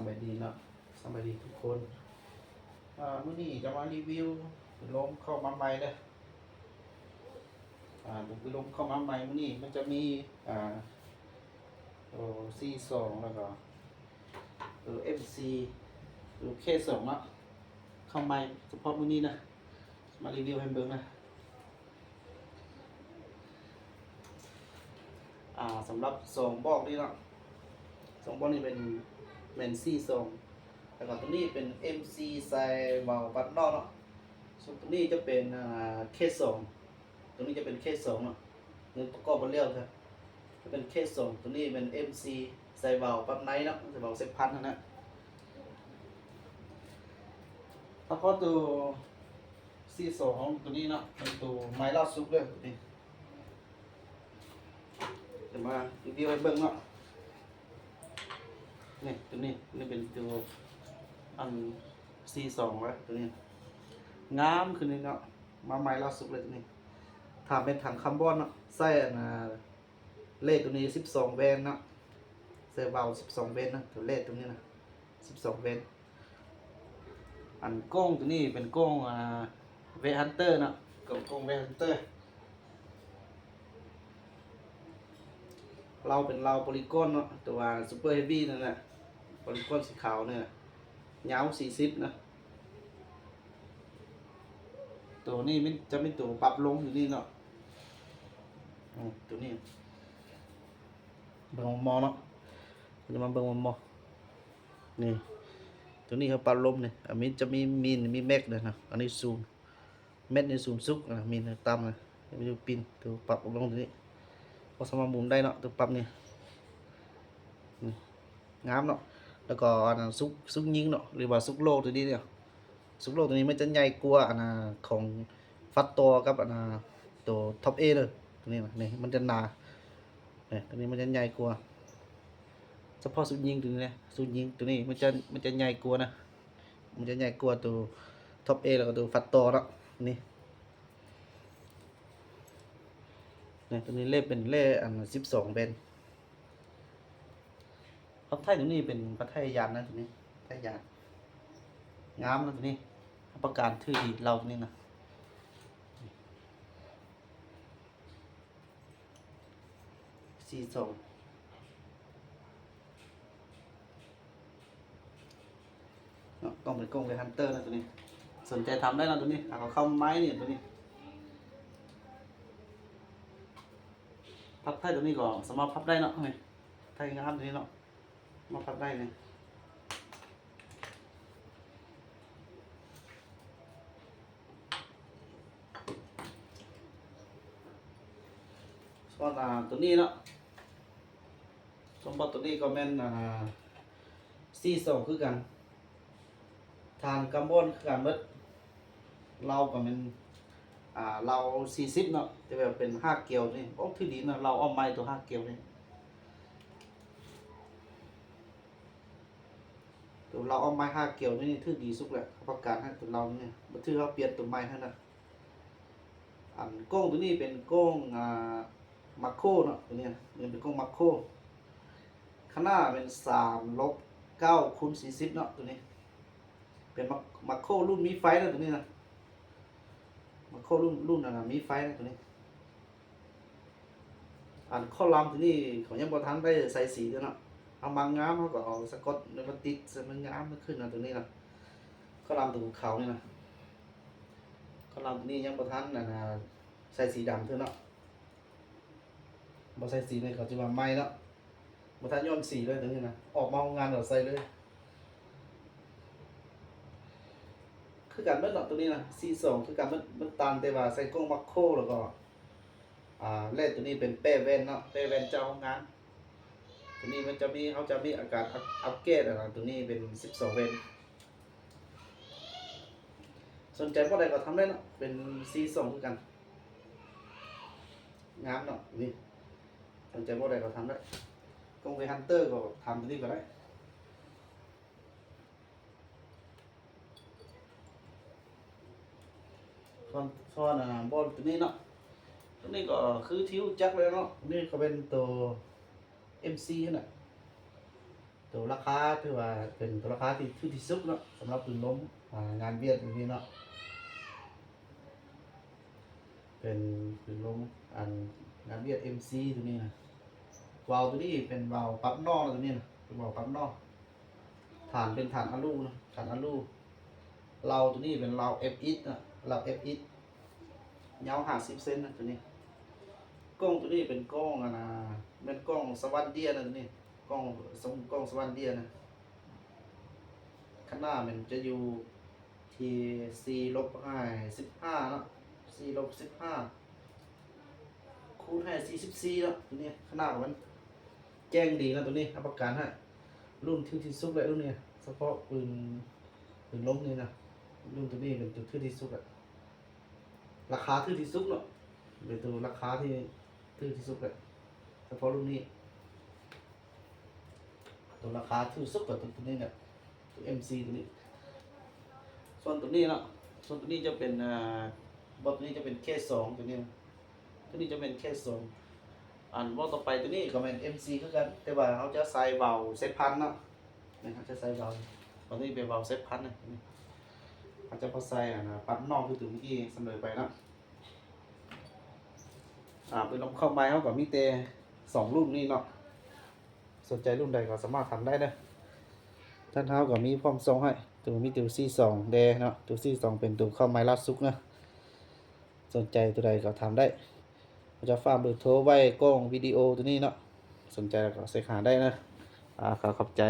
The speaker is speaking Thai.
บายดีเนาะสบายดีทุกคนมื้อนี้จะมารีวิวลมเข้ามาใหม่เลยลมเข้ามาใหม่มื้อนี้มันจะมีC2แล้วก็MC K2เนาะเข้าใหม่เฉพาะมื้อนี้นะมารีวิวให้เบิ่งนะสำหรับ2บอกนี่เนาะ2บอกนี่เป็นC2แล้วก็ตัวนี้เป็น MC ใส่เบาบัดนอกเนาะส่วนตัวนี้จะเป็นK2ตัวนี้จะเป็นK2เนาะนี่ประกอบกันเรียวครับจะเป็นK2ตัวนี้เป็น MC ใส่เบาปั๊บไนท์เนาะใส่เบา10,000นะถ้าพอตัวC2ตัวนี้เนาะเป็นตัวไม้ล่าสุดเลยตัวนี้จะมารีวิวให้เบิ่งเนาะนี่ตัวนี้เป็นตัวอันC2แล้วตัวนี้งามขึ้นเลยเนาะมาใหม่ล่าสุดเลยตัวนี้ถ้าเป็นถังคาร์บอนเนาะใส่เลขตัวนี้12แวนเนาะใส่เบา12แวนนะตัวเลขตัวนี้นะ12แวนอันกล้องตัวนี้เป็นกล้องเวฮันเตอร์เนาะกล้องเวฮันเตอร์เราเป็นเราโพลีกอนเนาะตัวซูเปอร์เฮฟวี่นั่นแหละโพลีกอนสีขาวเนี่ยยาว40นะตัวนี้มันจะเป็นตัวปรับลงอยู่นี่เนาะตัวนี้เบิ่งมอเนาะจะมาเบิ่งมอนี่ตัวนี้เขาปรับลมเนี่ยอันนี้จะมีมีแม็กเลยนะอันนี้ซูมแม็กนี่ซูมซุกนะมีนต่ำนะมีตัวปินตัวปรับลงตัวนี้พอสามารถหมุนได้เนาะตัวปรับนี่งามเนาะแล้วก็อันนั้นซุกยิงเนาะหรือว่าซุกโลตัวนี้เนี่ยซุกโลตัวนี้มันจะใหญ่กว่าอันของฟัตโตกับอันตัวท็อปเอเลยตัวนี้นะนี่มันจะหนาเนี่ยตัวนี้มันจะใหญ่กว่าเฉพาะซุกยิงตัวนี้นะซุกยิงตัวนี้มันจะใหญ่กว่านะมันจะใหญ่กว่าตัวท็อปเอแล้วก็ตัวฟัตโตเนาะนี่เนี่ยตัวนี้เล่เป็นเล่อัน12เป็นพับไทยตัวนี้เป็นพับไทยยานนะตัวนี้ไทยยานงามนะตัวนี้ประการทื่อดีเราตัวนี้นะC2ต้องเป็นกล้องเลยฮันเตอร์นะตัวนี้สนใจทำได้นะตัวนี้เอาเข้าไม้เนี่ยตัวนี้พับไทยตัวนี้ก็สามารถพับได้เนาะไงไทยงามตัวนี้เนาะมาพับได้เลยส่วนตัวนี้เนาะสมบัติตัวนี้ก็แม่นC2คือกันทานคาร์บอนคือกันเบิดเราก็เป็นเรา40เนาะจะแบบเป็น5เกลียวนี่โอ้ที่ดีนะเราเอาไม้ตัว5เกลียวนี่ตัวเราเอาไม้5เกลียวนี่ถือดีสุดแหละประกาศให้ตัวเราเนี่ยบ่ถือเขาเปลี่ยนตัวไม้ให้นะอันกล้องตัวนี้เป็นกล้องมาโครเนาะตัวนี้มันเป็นกล้องมาโครขนาดเป็น3-9x40เนาะตัวนี้เป็นมาโครรุ่นมีไฟนะตัวนี้นะมาโครรุ่นมีไฟนะตัวนี้อันข้อลำตัวนี้เขายังบ่ทันได้ใส่สีด้วยเนาะเอาบางงามเขาก็เอาสกอตแล้วก็ติดมันงามมันขึ้นนะตัวนี้นะข้อลำตัวเขานี่นะข้อลำตัวนี้ยังบ่ทันใส่สีดำเท่าเนาะบ่ใส่สีนี่เขาจะมาไหม้เนาะบ่ทันย้อมสีเลยตัวนี้นะออกมาโรงงานเราใส่เลยคือกันเบิดเนาะตัวนี้นะC2คือกันมันตันแต่ว่าใส่กล้องมัคโครแล้วก็เลขตัวนี้เป็นเป้เว่นเนาะเป้เว่นเจ้าของงานตัวนี้มันจะมีเขาจะมีอาการอัปเกรดตัวนี้เป็น12เว่นสนใจพวกใดก็ทำได้เนาะเป็นC2คือกันงามเนาะนี่สนใจพวกใดก็ทำได้กล้องเวฮันเตอร์ก็ทำตัวนี้ก็ได้ส่วนบอลตัวนี้เนาะตัวนี้ก็คือทิวจักเลยเนาะนี่ก็เป็นตัว MC น่ะตัว ตัวราคาถือว่าเป็นตัวราคาที่ถูกที่สุดเนาะสำหรับปืนลมงานเวียดอย่างนี้เนาะเป็นปืนลมงานเวียด MC ตัวนี้นะวาล์วตัวนี้เป็นวาล์วปั๊มนอกตัวนี้นะเป็นวาล์วปั๊มนอกฐานเป็นฐานอะลูนะฐานอะลูเราตัวนี้เป็นเรา FX นะเรา FX ยาว50 เซนนะตัวนี้กล้องตัวนี้เป็นกล้องเป็นกล้องสวัสดีนะตัวนี้กล้องสวัสดีนะข้างหน้ามันจะอยู่ที่4-15เนาะ4-15คูณให้44เนาะตัวนี้ข้างหน้าของมันแจ้งดีนะตัวนี้รับประกันให้รุ่นที่สุดเลยรุ่นนี้เฉพาะปืนลมนี่นะรุ่นตัวนี้เป็นตัวที่สุดอะราคาที่สุดเนาะเป็นตัวราคาที่สุดเลยเฉพาะรุ่นนี้ตัวราคาที่สุดกับตัวนี้เนี่ยตัว MC ตัวนี้ส่วนตัวนี้เนาะส่วนตัวนี้จะเป็นบอลตัวนี้จะเป็นแค่2ตัวนี้ตัวนี้จะเป็นแค่2บอลต่อไปตัวนี้ก็เป็น MC คือกันแต่ว่าเขาจะใส่เบาเซตพันเนาะนะครับจะใส่เบาตอนนี้เป็นเบาเซตพันนะเขาจะพอใส่ปั๊มนอกคือตัวเมื่อกี้เสนอไปเนาะเป็นลมเข้าไม้เขาก็มีแต่2รุ่นนี้เนาะสนใจรุ่นใดก็สามารถทำได้นะท่านเท้าก็มีพร้อมทรงให้ตัวมีตัวC2แดเนาะตัวC2เป็นตัวเข้าไม้ลาดซุกนะสนใจตัวใดก็ทำได้จะฝากเบอร์โทรไว้กล้องวิดีโอตัวนี้เนาะสนใจก็เสกหาได้นะขอบใจ